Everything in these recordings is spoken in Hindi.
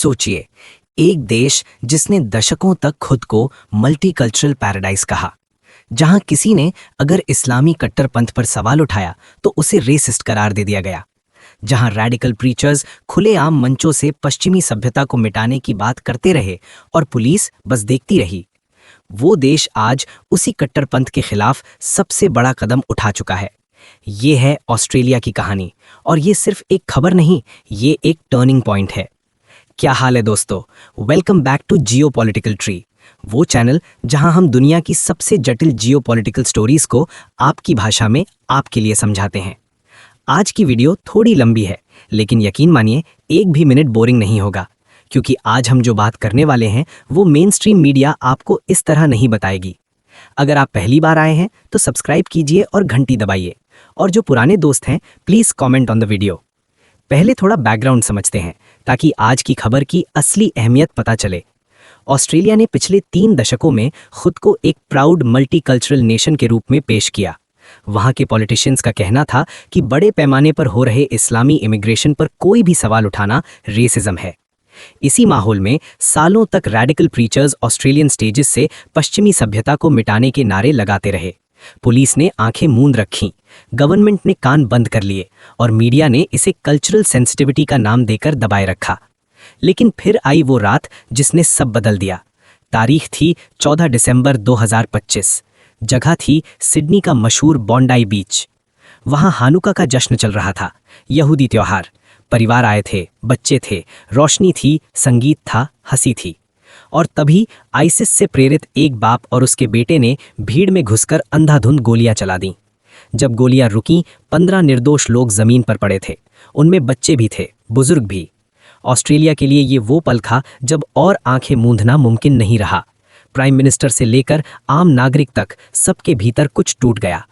सोचिए, एक देश जिसने दशकों तक खुद को मल्टीकल्चरल पैराडाइज कहा, जहां किसी ने अगर इस्लामी कट्टरपंथ पर सवाल उठाया तो उसे रेसिस्ट करार दे दिया गया, जहां रैडिकल प्रीचर्स खुलेआम मंचों से पश्चिमी सभ्यता को मिटाने की बात करते रहे और पुलिस बस देखती रही। वो देश आज उसी कट्टरपंथ के खिलाफ सबसे बड़ा कदम उठा चुका है। ये है ऑस्ट्रेलिया की कहानी, और ये सिर्फ एक खबर नहीं, ये एक टर्निंग पॉइंट है। क्या हाल है दोस्तों? Welcome back to Geopolitical Tree, वो चैनल जहां हम दुनिया की सबसे जटिल जियोपॉलिटिकल स्टोरीज को आपकी भाषा में आपके लिए समझाते हैं। आज की वीडियो थोड़ी लंबी है, लेकिन यकीन मानिए एक भी मिनट बोरिंग नहीं होगा, क्योंकि आज हम जो बात करने वाले हैं वो मेन स्ट्रीम मीडिया आपको इस तरह नहीं बताएगी। अगर आप पहली बार आए हैं तो सब्सक्राइब कीजिए और घंटी दबाइए, और जो पुराने दोस्त हैं please comment on the video. पहले थोड़ा बैकग्राउंड समझते हैं ताकि आज की खबर की असली अहमियत पता चले। ऑस्ट्रेलिया ने पिछले 3 दशकों में खुद को एक प्राउड मल्टीकल्चरल नेशन के रूप में पेश किया। वहां के पॉलिटिशियंस का कहना था कि बड़े पैमाने पर हो रहे इस्लामी इमिग्रेशन पर कोई भी सवाल उठाना रेसिज्म है। इसी माहौल में सालों तक रैडिकल प्रीचर्स ऑस्ट्रेलियन स्टेजेस से पश्चिमी सभ्यता को मिटाने के नारे लगाते रहे। पुलिस ने आंखें मूंद रखीं, गवर्नमेंट ने कान बंद कर लिए, और मीडिया ने इसे कल्चरल सेंसिटिविटी का नाम देकर दबाए रखा। लेकिन फिर आई वो रात जिसने सब बदल दिया। तारीख थी 14 दिसंबर 2025। जगह थी सिडनी का मशहूर बॉन्डाई बीच। वहां हानुका का जश्न चल रहा था, यहूदी त्योहार। परिवार आए थे, बच्चे थे, रोशनी थी, संगीत था, हंसी थी। और तभी आईसिस से प्रेरित एक बाप और उसके बेटे ने भीड़ में घुसकर अंधाधुंध गोलियां चला दी। जब गोलियां रुकीं, 15 निर्दोष लोग जमीन पर पड़े थे। उनमें बच्चे भी थे, बुजुर्ग भी। ऑस्ट्रेलिया के लिए ये वो पल था जब और आंखें मूंदना मुमकिन नहीं रहा। प्राइम मिनिस्टर से लेकर आम नागरिक तक सबके भीतर कुछ टूट गया।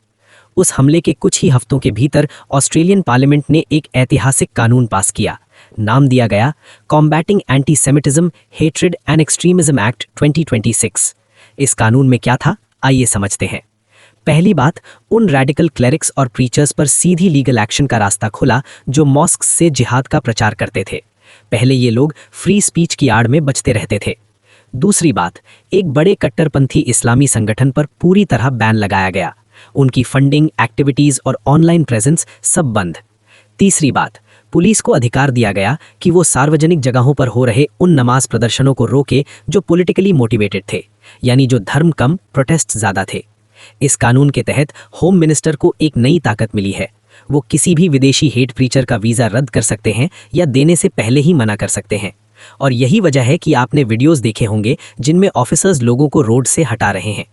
उस हमले के कुछ ही हफ्तों के भीतर ऑस्ट्रेलियन पार्लियामेंट ने एक ऐतिहासिक कानून पास किया। नाम दिया गया combating anti-Semitism, hatred and extremism act 2026। इस कानून में क्या था, आइए समझते हैं। पहली बात, उन रैडिकल क्लेरिक्स और प्रीचर्स पर सीधी लीगल एक्शन का रास्ता खुला जो मॉस्क्स से जिहाद का प्रचार करते थे। पहले ये लोग फ्री स्पीच की आड़ में बचते रहते थे। दूसरी बात, एक बड़े कट्टरपंथी इस्लामी संगठन पर पूरी तरह बैन लगाया गया। उनकी फंडिंग, एक्टिविटीज और ऑनलाइन प्रेजेंस सब बंद। तीसरी बात, पुलिस को अधिकार दिया गया कि वो सार्वजनिक जगहों पर हो रहे उन नमाज प्रदर्शनों को रोके जो पॉलिटिकली मोटिवेटेड थे, यानी जो धर्म कम प्रोटेस्ट ज्यादा थे। इस कानून के तहत होम मिनिस्टर को एक नई ताकत मिली है। वो किसी भी विदेशी हेट प्रीचर का वीजा रद्द कर सकते हैं या देने से पहले ही मना कर सकते हैं। और यही वजह है कि आपने वीडियोस देखे होंगे जिनमें ऑफिसर्स लोगों को रोड से हटा रहे हैं।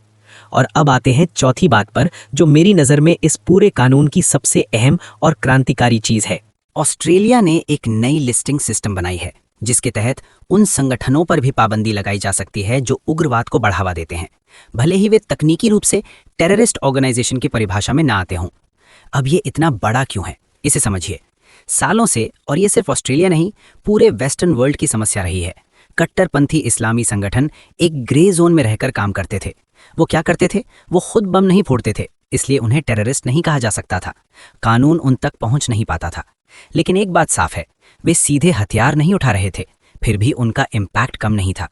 और अब आते हैं चौथी बात पर, जो मेरी नज़र में इस पूरे कानून की सबसे अहम और क्रांतिकारी चीज़ है। ऑस्ट्रेलिया ने एक नई लिस्टिंग सिस्टम बनाई है, जिसके तहत उन संगठनों पर भी पाबंदी लगाई जा सकती है जो उग्रवाद को बढ़ावा देते हैं, भले ही वे तकनीकी रूप से टेररिस्ट ऑर्गेनाइजेशन की परिभाषा में ना आते हों। अब ये इतना बड़ा क्यों है, इसे समझिए। सालों से, और ये सिर्फ ऑस्ट्रेलिया नहीं, पूरे वेस्टर्न वर्ल्ड की समस्या रही है। कट्टरपंथी इस्लामी संगठन एक ग्रे जोन में रहकर काम करते थे। वो क्या करते थे? वो खुद बम नहीं फोड़ते थे, इसलिए उन्हें टेररिस्ट नहीं कहा जा सकता था। कानून उन तक पहुंच नहीं पाता था। लेकिन एक बात साफ है, वे सीधे हथियार नहीं उठा रहे थे, फिर भी उनका इम्पैक्ट कम नहीं था।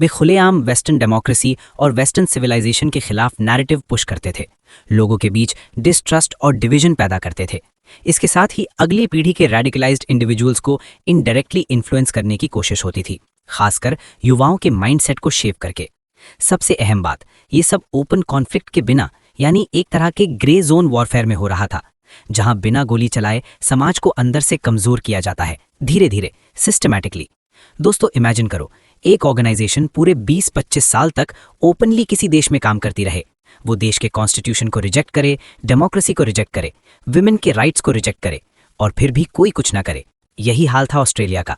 वे खुलेआम वेस्टर्न डेमोक्रेसी और वेस्टर्न सिविलाइजेशन के खिलाफ नैरेटिव पुश करते थे, लोगों के बीच डिस्ट्रस्ट और डिवीजन पैदा करते थे। इसके साथ ही अगली पीढ़ी के रेडिकलाइज्ड इंडिविजुअल्स को इनडायरेक्टली इन्फ्लुएंस करने की कोशिश होती थी, खासकर युवाओं के माइंडसेट को शेप करके। सबसे अहम बात, ये सब ओपन कॉन्फ्लिक्ट के बिना, यानी एक तरह के ग्रे जोन वॉरफेयर में हो रहा था, जहां बिना गोली चलाए समाज को अंदर से कमजोर किया जाता है, धीरे धीरे, सिस्टमैटिकली। दोस्तों इमेजिन करो, एक ऑर्गेनाइजेशन पूरे 20-25 साल तक ओपनली किसी देश में काम करती रहे। वो देश के कॉन्स्टिट्यूशन को रिजेक्ट करे, डेमोक्रेसी को रिजेक्ट करे, विमेन के राइट्स को रिजेक्ट करे, और फिर भी कोई कुछ ना करे। यही हाल था ऑस्ट्रेलिया का।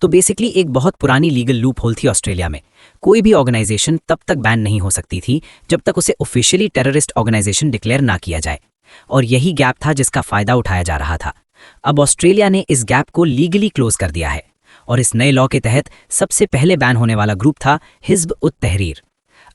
तो बेसिकली एक बहुत पुरानी लीगल लूप होल थी ऑस्ट्रेलिया में। कोई भी ऑर्गेनाइजेशन तब तक बैन नहीं हो सकती थी जब तक उसे ऑफिशियली टेररिस्ट ऑर्गेनाइजेशन डिक्लेयर ना किया जाए। और यही गैप था जिसका फायदा उठाया जा रहा था। अब ऑस्ट्रेलिया ने इस गैप को लीगली क्लोज कर दिया है, और इस नए लॉ के तहत सबसे पहले बैन होने वाला ग्रुप था हिज़्ब उत तहरीर।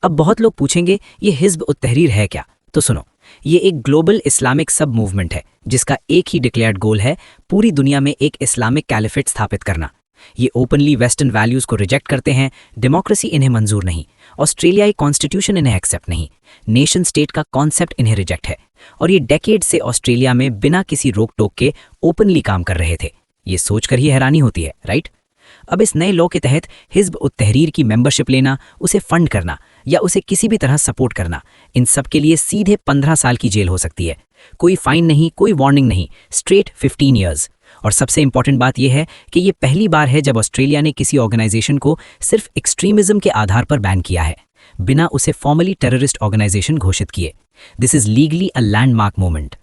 अब बहुत लोग पूछेंगे, ये हिज़्ब उत तहरीर है क्या? तो सुनो, ये एक ग्लोबल इस्लामिक सब मूवमेंट है जिसका एक ही डिक्लेयर्ड गोल है, पूरी दुनिया में एक इस्लामिक कैलिफेट स्थापित करना। ये ओपनली वेस्टर्न वैल्यूज को रिजेक्ट करते हैं, डेमोक्रेसी इन्हें मंजूर नहीं, ऑस्ट्रेलियाई कॉन्स्टिट्यूशन इन्हें एक्सेप्ट नहीं, नेशन स्टेट का कॉन्सेप्ट इन्हें रिजेक्ट है, और ये डेकेड से ऑस्ट्रेलिया में बिना किसी रोक टोक के ओपनली काम कर रहे थे। ये सोचकर ही हैरानी होती है, राइट? अब इस नए लॉ के तहत हिज़्ब उत तहरीर की मेंबरशिप लेना, उसे फंड करना या उसे किसी भी तरह सपोर्ट करना, इन सब के लिए सीधे 15 साल की जेल हो सकती है। कोई फाइन नहीं, कोई वार्निंग नहीं, स्ट्रेट 15 ईयर्स। और सबसे इंपॉर्टेंट बात यह है कि ये पहली बार है जब ऑस्ट्रेलिया ने किसी ऑर्गेनाइजेशन को सिर्फ एक्सट्रीमिज्म के आधार पर बैन किया है, बिना उसे फॉर्मली टेररिस्ट ऑर्गेनाइजेशन घोषित किए। This is legally a landmark moment.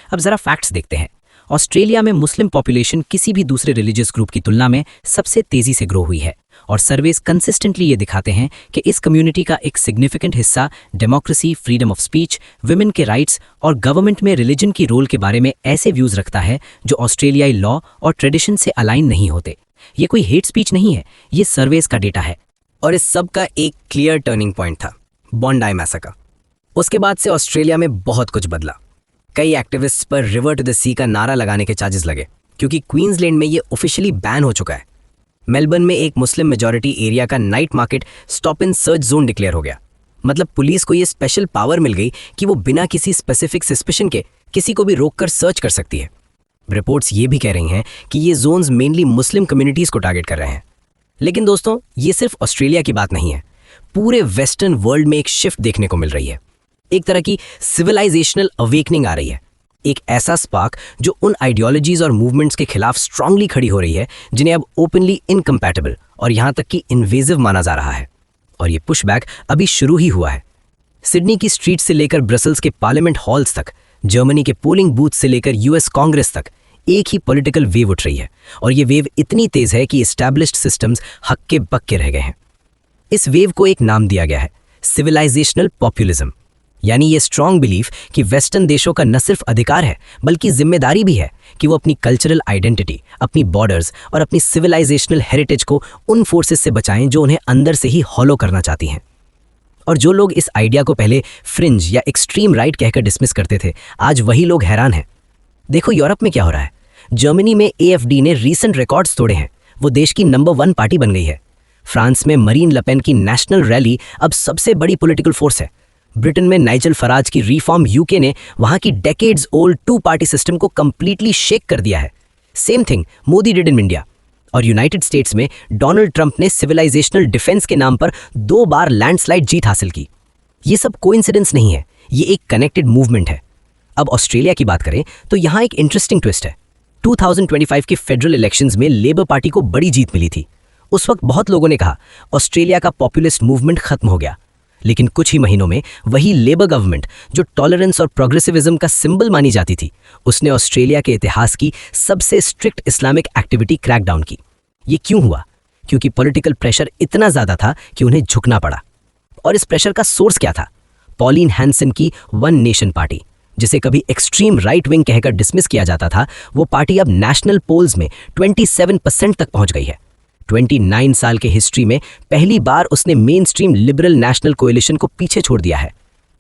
अब जरा फैक्ट्स देखते हैं। ऑस्ट्रेलिया में मुस्लिम पॉपुलेशन किसी भी दूसरे रिलीजियस ग्रुप की तुलना में सबसे तेजी से ग्रो हुई है, और सर्वेस कंसिस्टेंटली ये दिखाते हैं कि इस कम्युनिटी का एक सिग्निफिकेंट हिस्सा democracy, freedom of speech, women के राइट्स और गवर्नमेंट में रिलीजन की रोल के बारे में ऐसे व्यूज रखता है जो ऑस्ट्रेलियाई लॉ और ट्रेडिशन से अलाइन नहीं होते। ये कोई हेट स्पीच नहीं है, ये सर्वेस का डेटा है। और इस सब का एक क्लियर टर्निंग पॉइंट था, बॉन्डाई मैसेकर। उसके बाद से ऑस्ट्रेलिया में बहुत कुछ बदला। कई एक्टिविस्ट्स पर रिवर टू द सी का नारा लगाने के चार्जेस लगे, क्योंकि क्वींसलैंड में ये ऑफिशियली बैन हो चुका है। मेलबर्न में एक मुस्लिम मेजॉरिटी एरिया का night market stop in search zone declare हो गया। मतलब पुलिस को ये स्पेशल पावर मिल गई कि वो बिना किसी स्पेसिफिक सस्पिशन के किसी को भी रोककर सर्च कर सकती है। रिपोर्ट्स ये भी कह रही हैं कि ये जोन्स मेनली मुस्लिम कम्युनिटीज को टारगेट कर रहे हैं। लेकिन दोस्तों, ये सिर्फ ऑस्ट्रेलिया की बात नहीं है, पूरे वेस्टर्न वर्ल्ड में एक शिफ्ट देखने को मिल रही है। एक तरह की सिविलाइजेशनल अवेकनिंग आ रही है, एक ऐसा स्पार्क जो उन आइडियोलॉजीज और मूवमेंट्स के खिलाफ स्ट्रांगली खड़ी हो रही है जिन्हें अब ओपनली इनकम्पैटिबल और यहां तक कि इन्वेजिव माना जा रहा है। और ये पुशबैक अभी शुरू ही हुआ है। सिडनी की स्ट्रीट से लेकर ब्रसल्स के पार्लियामेंट हॉल्स तक, जर्मनी के पोलिंग बूथ से लेकर यूएस कांग्रेस तक एक ही पॉलिटिकल वेव उठ रही है, और ये वेव इतनी तेज है कि एस्टैब्लिश्ड सिस्टम्स हक्के बक्के रह गए हैं। इस वेव को एक नाम दिया गया है, सिविलाइजेशनल पॉपुलिज्म। यानी ये स्ट्रॉन्ग बिलीफ कि वेस्टर्न देशों का न सिर्फ अधिकार है बल्कि जिम्मेदारी भी है कि वो अपनी कल्चरल आइडेंटिटी, अपनी बॉर्डर्स और अपनी सिविलाइजेशनल हेरिटेज को उन फोर्सेस से बचाएं जो उन्हें अंदर से ही हॉलो करना चाहती हैं। और जो लोग इस आइडिया को पहले फ्रिंज या एक्सट्रीम राइट कहकर डिसमिस करते थे, आज वही लोग हैरान हैं। देखो यूरोप में क्या हो रहा है। जर्मनी में AFD ने रीसेंट रिकॉर्ड्स तोड़े हैं, वो देश की नंबर 1 पार्टी बन गई है। फ्रांस में मरीन लपेन की नेशनल रैली अब सबसे बड़ी पॉलिटिकल फोर्स है। ब्रिटेन में नाइजल फराज की रिफॉर्म यूके ने वहां की डेकेड्स ओल्ड 2 पार्टी सिस्टम को कंप्लीटली शेक कर दिया है। Same thing Modi did in India. और यूनाइटेड स्टेट्स में डोनाल्ड ट्रंप ने सिविलाइजेशनल डिफेंस के नाम पर 2 बार लैंडस्लाइड जीत हासिल की। ये सब कोइंसिडेंस नहीं है, ये एक कनेक्टेड मूवमेंट है। अब ऑस्ट्रेलिया की बात करें तो यहां एक इंटरेस्टिंग ट्विस्ट है। 2025 के फेडरल इलेक्शंस में लेबर पार्टी को बड़ी जीत मिली थी। उस वक्त बहुत लोगों ने कहा ऑस्ट्रेलिया का पॉपुलिस्ट मूवमेंट खत्म हो गया। लेकिन कुछ ही महीनों में वही लेबर गवर्नमेंट जो टॉलरेंस और प्रोग्रेसिविज्म का सिंबल मानी जाती थी, उसने ऑस्ट्रेलिया के इतिहास की सबसे स्ट्रिक्ट इस्लामिक एक्टिविटी क्रैकडाउन की। ये क्यों हुआ? क्योंकि पॉलिटिकल प्रेशर इतना ज्यादा था कि उन्हें झुकना पड़ा। और इस प्रेशर का सोर्स क्या था? पॉलिन हैंसन की वन नेशन पार्टी, जिसे कभी एक्सट्रीम राइट विंग कहकर डिसमिस किया जाता था, वो पार्टी अब नेशनल पोल्स में 27% तक पहुंच गई है। 29 साल के हिस्ट्री में पहली बार उसने main stream liberal national coalition को पीछे छोड़ दिया है।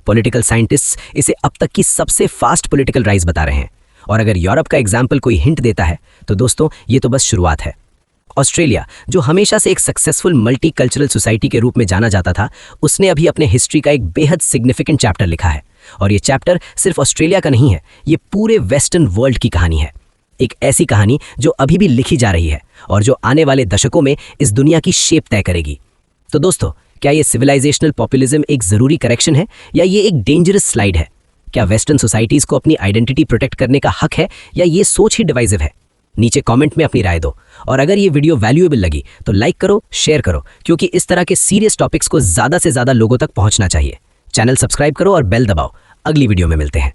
पॉलिटिकल साइंटिस्ट्स इसे अब तक की सबसे फास्ट पॉलिटिकल राइज बता रहे हैं। और अगर यूरोप का एग्जाम्पल कोई हिंट देता है तो दोस्तों, ये तो बस शुरुआत है। ऑस्ट्रेलिया, जो हमेशा से एक सक्सेसफुल मल्टी कल्चरल सोसाइटी के रूप में जाना जाता था, उसने अभी अपने हिस्ट्री का एक बेहद सिग्निफिकेंट चैप्टर लिखा है। और ये चैप्टर सिर्फ ऑस्ट्रेलिया का नहीं है, ये पूरे वेस्टर्न वर्ल्ड की कहानी है। एक ऐसी कहानी जो अभी भी लिखी जा रही है और जो आने वाले दशकों में इस दुनिया की शेप तय करेगी। तो दोस्तों, क्या ये सिविलाइजेशनल पॉपुलिज्म एक जरूरी करेक्शन है या ये एक डेंजरस स्लाइड है? क्या वेस्टर्न सोसाइटीज को अपनी आइडेंटिटी प्रोटेक्ट करने का हक है या ये सोच ही डिवाइसिव है? नीचे कमेंट में अपनी राय दो। और अगर ये वीडियो वैल्यूएबल लगी तो लाइक करो, शेयर करो, क्योंकि इस तरह के सीरियस टॉपिक्स को ज्यादा से ज्यादा लोगों तक पहुंचना चाहिए। चैनल सब्सक्राइब करो और बेल दबाओ। अगली वीडियो में मिलते हैं।